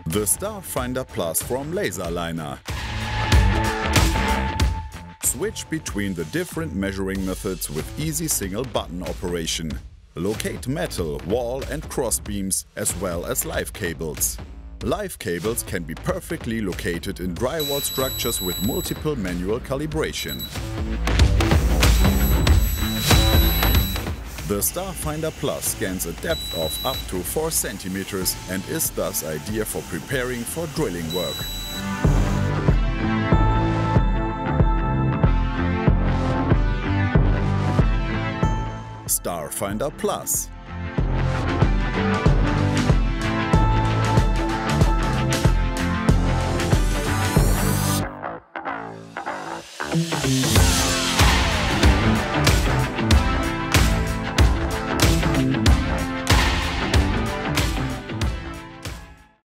The StarFinder Plus from Laserliner. Switch between the different measuring methods with easy single button operation. Locate metal, wall and cross beams as well as live cables. Live cables can be perfectly located in drywall structures with multiple manual calibration. The StarFinder Plus scans a depth of up to 4 cm and is thus ideal for preparing for drilling work. StarFinder Plus.